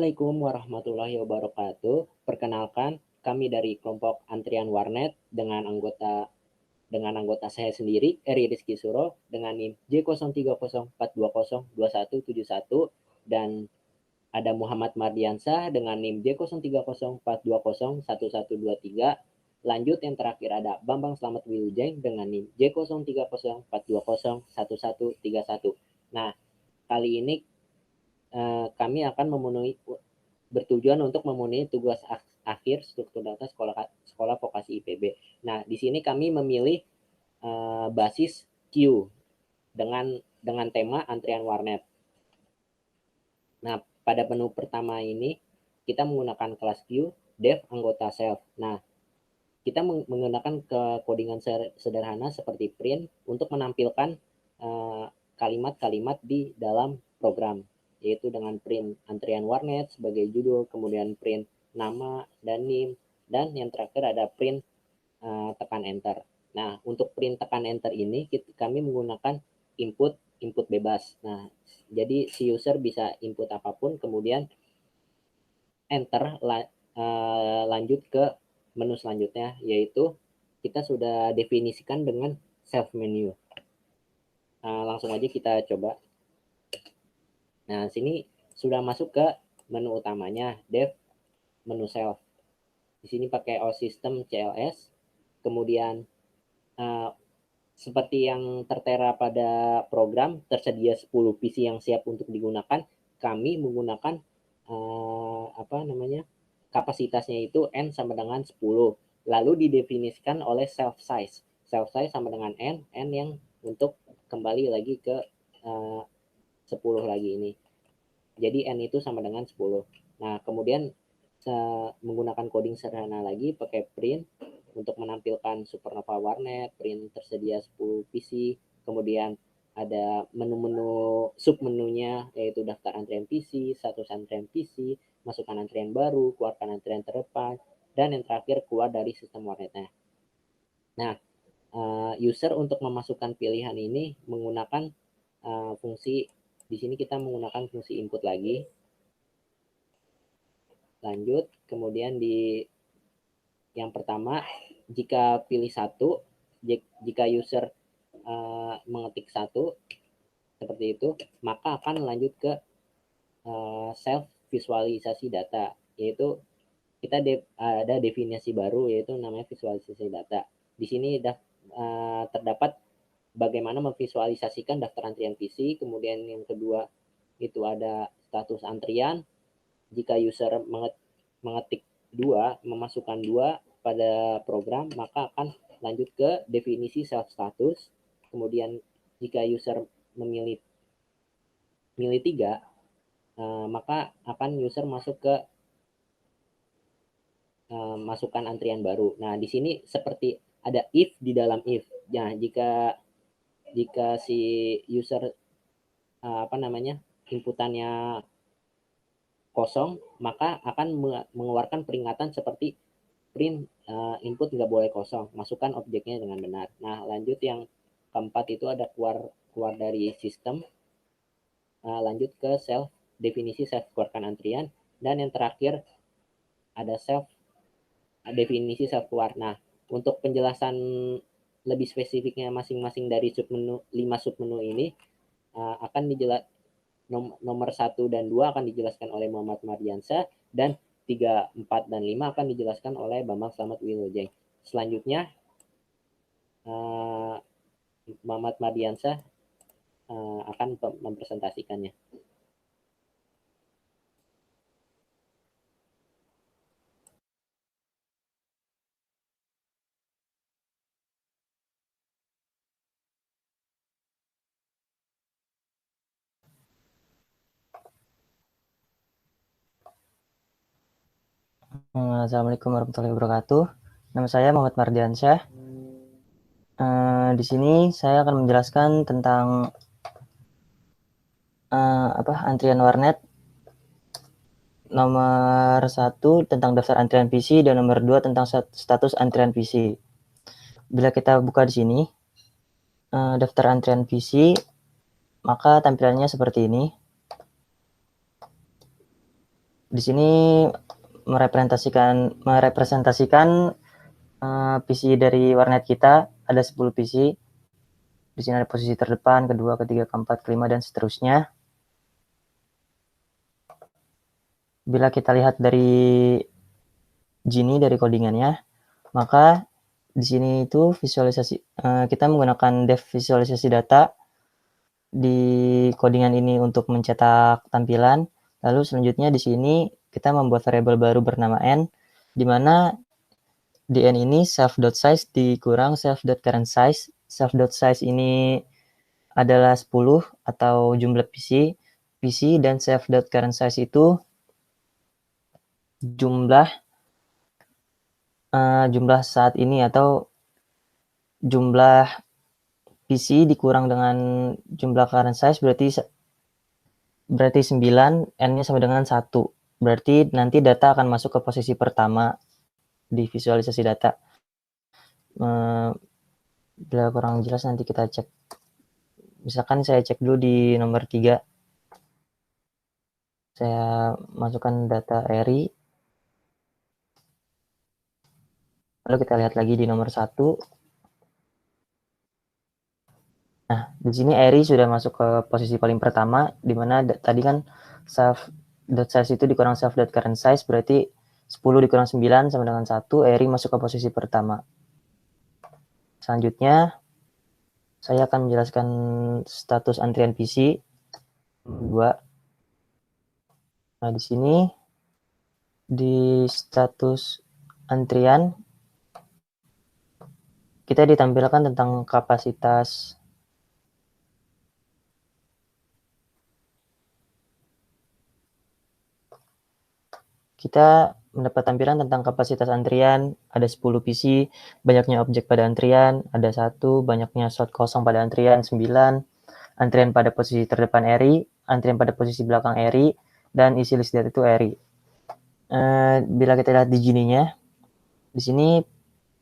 Assalamualaikum warahmatullahi wabarakatuh. Perkenalkan, kami dari kelompok antrian warnet dengan anggota saya sendiri, Eri Rizky Suro, dengan NIM J0304202171 dan ada Muhammad Mardiansah dengan NIM J0304201123. Lanjut yang terakhir ada Bambang Slamet Wilujeng dengan NIM J0304201131. Nah, kali ini kami akan bertujuan untuk memenuhi tugas akhir struktur data sekolah vokasi IPB. Nah, di sini kami memilih basis Q dengan tema antrian warnet. Nah, pada menu pertama ini kita menggunakan kelas Q, dev, anggota self. Nah, kita menggunakan codingan sederhana seperti print untuk menampilkan kalimat-kalimat di dalam program, yaitu dengan print antrian warnet sebagai judul, kemudian print nama dan NIM, dan yang terakhir ada print tekan enter. Nah, untuk print tekan enter ini kami menggunakan input bebas. Nah, jadi si user bisa input apapun, kemudian enter lanjut ke menu selanjutnya, yaitu kita sudah definisikan dengan self menu. Langsung aja kita coba. Nah, sini sudah masuk ke menu utamanya, dev, menu self. Di sini pakai OS system CLS. Kemudian seperti yang tertera pada program, tersedia 10 PC yang siap untuk digunakan. Kami menggunakan kapasitasnya itu N sama dengan 10. Lalu didefinisikan oleh self size. Self size sama dengan N yang untuk kembali lagi ke 10 lagi ini. Jadi N itu sama dengan 10. Nah, kemudian menggunakan coding sederhana lagi pakai print untuk menampilkan Supernova Warnet, print tersedia 10 PC, kemudian ada menu-menu submenunya, yaitu daftar antrian PC, status antrian PC, masukkan antrian baru, keluarkan antrian terdepan, dan yang terakhir keluar dari sistem warnetnya. Nah, user untuk memasukkan pilihan ini menggunakan fungsi, di sini kita menggunakan fungsi input lagi. Lanjut, kemudian di yang pertama, jika pilih satu, jika user mengetik satu seperti itu, maka akan lanjut ke self visualisasi data, yaitu kita ada definisi baru, yaitu namanya visualisasi data. Di sini terdapat bagaimana memvisualisasikan daftar antrian PC. Kemudian yang kedua itu ada status antrian. Jika user mengetik 2, memasukkan 2 pada program, maka akan lanjut ke definisi self status. Kemudian jika user memilih 3, maka akan user masuk ke masukkan antrian baru. Nah, di sini seperti ada if di dalam if. Nah, jika si user inputannya kosong, maka akan mengeluarkan peringatan seperti print input nggak boleh kosong, masukkan objeknya dengan benar. Nah, lanjut yang keempat itu ada keluar dari sistem, lanjut ke self, definisi self keluarkan antrian, dan yang terakhir ada definisi self keluar. Nah, untuk penjelasan lebih spesifiknya masing-masing dari submenu 5 submenu ini akan dijelaskan, nomor 1 dan 2 akan dijelaskan oleh Muhammad Mardiansah, dan 3, 4, dan 5 akan dijelaskan oleh Bambang Slamet Wilujeng. Selanjutnya Muhammad Mardiansah akan mempresentasikannya. Assalamualaikum warahmatullahi wabarakatuh. Nama saya Muhammad Mardiansyah. Di sini saya akan menjelaskan tentang antrian warnet. Nomor 1 tentang daftar antrian PC dan nomor 2 tentang status antrian PC. Bila kita buka di sini daftar antrian PC, maka tampilannya seperti ini. Di sini merepresentasikan PC dari warnet kita, ada 10 PC. Di sini ada posisi terdepan, kedua, ketiga, keempat, kelima, dan seterusnya. Bila kita lihat dari Gini, dari codingannya, maka di sini itu visualisasi, kita menggunakan dev visualisasi data di codingan ini untuk mencetak tampilan. Lalu selanjutnya di sini kita membuat variabel baru bernama n, di mana di n ini self.size dikurang self.current-size. Self.size ini adalah 10 atau jumlah PC dan self.current-size itu jumlah saat ini atau jumlah PC dikurang dengan jumlah current size berarti 9, n-nya sama dengan 1. Berarti nanti data akan masuk ke posisi pertama di visualisasi data. Bila kurang jelas nanti kita cek. Misalkan saya cek dulu di nomor 3. Saya masukkan data Eri. Lalu kita lihat lagi di nomor 1. Nah, di sini Eri sudah masuk ke posisi paling pertama, di mana tadi kan self.size itu dikurang self.current-size, berarti 10 dikurang 9 sama dengan 1, Eri masuk ke posisi pertama. Selanjutnya, saya akan menjelaskan status antrian PC 2. Nah, di sini, di status antrian, kita ditampilkan tentang kapasitas kita mendapat tampilan tentang kapasitas antrian, ada 10 PC, banyaknya objek pada antrian, ada 1, banyaknya slot kosong pada antrian, 9, antrian pada posisi terdepan Eri, antrian pada posisi belakang Eri, dan isi list data itu Eri. Bila kita lihat di Gini-nya, di sini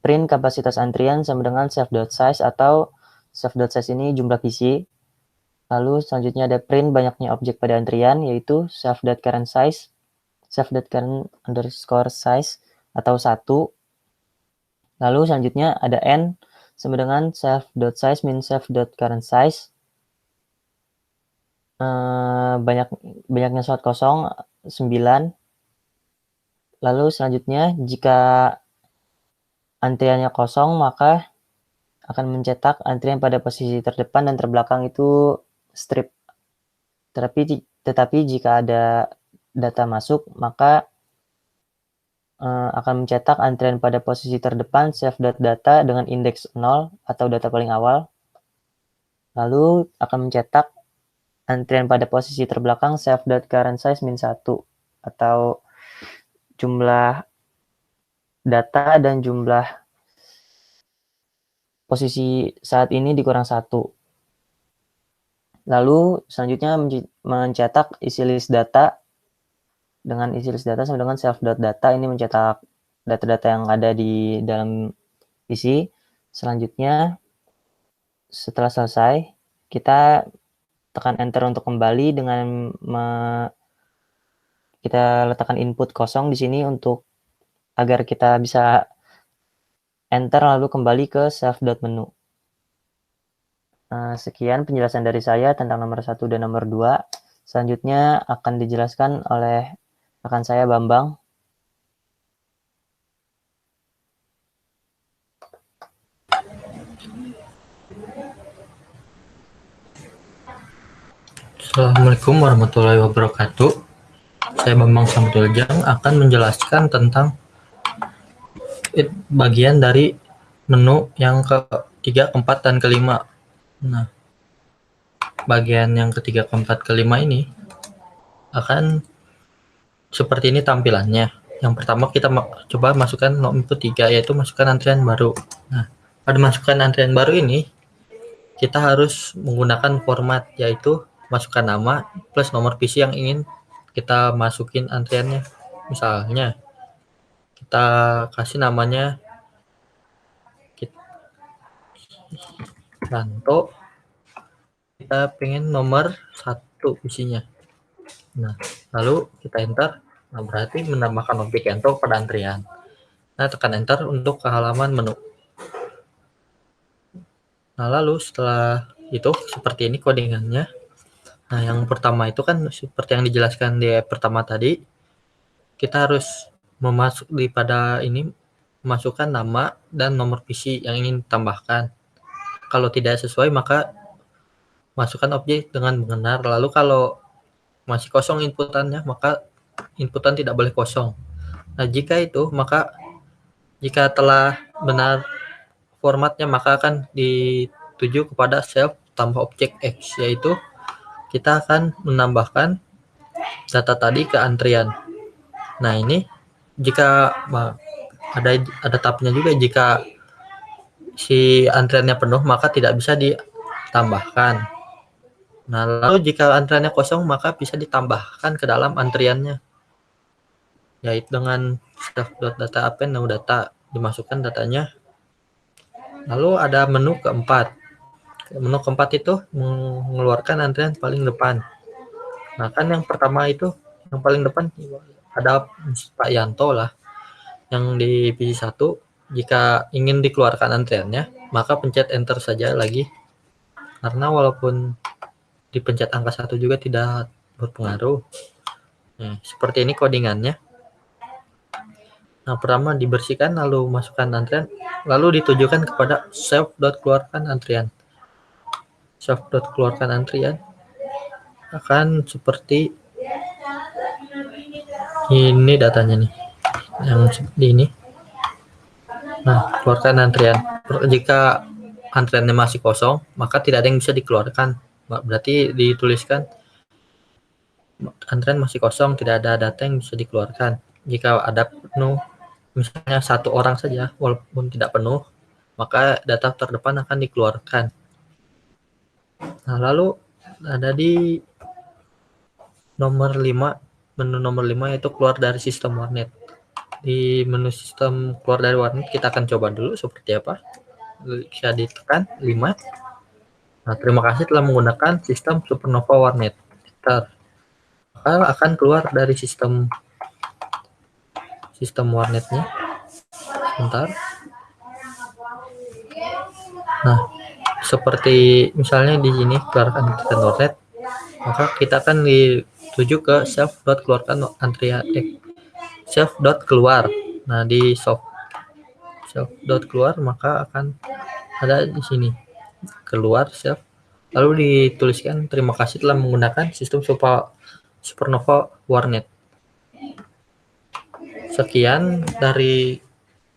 print kapasitas antrian sama dengan self.size atau self.size ini jumlah PC. Lalu selanjutnya ada print banyaknya objek pada antrian, yaitu self.current-size, self.current_size atau 1. Lalu selanjutnya ada n sama dengan self.size min self.current-size. Banyaknya slot kosong 9. Lalu selanjutnya jika antriannya kosong maka akan mencetak antrian pada posisi terdepan dan terbelakang itu strip. Tetapi jika ada data masuk, maka akan mencetak antrian pada posisi terdepan self.data dengan indeks 0 atau data paling awal. Lalu akan mencetak antrian pada posisi terbelakang self.current-size min 1 atau jumlah data dan jumlah posisi saat ini dikurang 1. Lalu selanjutnya mencetak isi list data. Dengan isi list data sama dengan self.data, ini mencetak data-data yang ada di dalam isi. Selanjutnya, setelah selesai, kita tekan enter untuk kembali dengan kita letakkan input kosong di sini untuk agar kita bisa enter lalu kembali ke self.menu. Sekian penjelasan dari saya tentang nomor 1 dan nomor 2. Selanjutnya akan dijelaskan oleh rekan saya Bambang. Assalamualaikum warahmatullahi wabarakatuh. Saya Bambang Samtuljang akan menjelaskan tentang bagian dari menu yang ketiga, keempat, dan kelima. Nah, bagian yang ketiga, keempat, kelima ini akan seperti ini tampilannya. Yang pertama kita coba masukkan input 3, yaitu masukkan antrian baru. Nah, pada masukkan antrian baru ini, kita harus menggunakan format, yaitu masukkan nama plus nomor PC yang ingin kita masukin antriannya. Misalnya, kita kasih namanya Ranto, kita pengen nomor 1 PC-nya. Nah, lalu kita enter. Nah, berarti menambahkan objek ento pada antrian. Nah, tekan enter untuk ke halaman menu. Nah, lalu setelah itu seperti ini codingannya. Nah, yang pertama itu kan seperti yang dijelaskan di pertama tadi, kita harus memasukkan nama dan nomor PC yang ingin ditambahkan. Kalau tidak sesuai, maka masukkan objek dengan benar. Lalu kalau masih kosong inputannya, maka inputan tidak boleh kosong. Nah, jika telah benar formatnya, maka akan dituju kepada self tambah objek X, yaitu kita akan menambahkan data tadi ke antrian. Nah, ini jika ada tahapnya juga, jika si antriannya penuh maka tidak bisa ditambahkan. Nah, lalu jika antriannya kosong maka bisa ditambahkan ke dalam antriannya, yaitu dengan self.data append now data, dimasukkan datanya. Lalu ada menu keempat. Menu keempat itu mengeluarkan antrian paling depan. Nah, kan yang pertama itu yang paling depan ada Pak Yanto lah, yang di PC1. Jika ingin dikeluarkan antriannya, maka pencet enter saja lagi, karena walaupun dipencet angka 1 juga tidak berpengaruh. Nah, seperti ini codingannya. Nah, pertama dibersihkan, lalu masukkan antrian, lalu ditujukan kepada self.keluarkan antrian. Self.keluarkan antrian akan seperti ini datanya nih, yang seperti ini. Nah, keluarkan antrian. Jika antriannya masih kosong, maka tidak ada yang bisa dikeluarkan. Berarti dituliskan antrian masih kosong, tidak ada data yang bisa dikeluarkan. Jika ada penuh, misalnya satu orang saja, walaupun tidak penuh, maka data terdepan akan dikeluarkan. Nah, lalu ada di nomor 5, menu nomor 5, yaitu keluar dari sistem warnet. Di menu sistem keluar dari warnet kita akan coba dulu seperti apa. Bisa ditekan 5. Nah, terima kasih telah menggunakan sistem Supernova Warnet. Maka akan keluar dari sistem warnetnya. Sebentar. Nah, seperti misalnya di sini keluarkan sistem warnet, maka kita akan dituju ke self.keluarkan antrian self.keluar. Nah, di self.keluar maka akan ada di sini keluar self, lalu dituliskan terima kasih telah menggunakan sistem Supernova Warnet. Sekian dari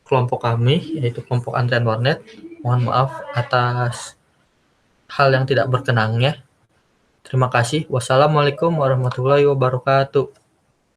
kelompok kami, yaitu kelompok antrian warnet. Mohon maaf atas hal yang tidak berkenannya. Terima kasih. Wassalamualaikum warahmatullahi wabarakatuh.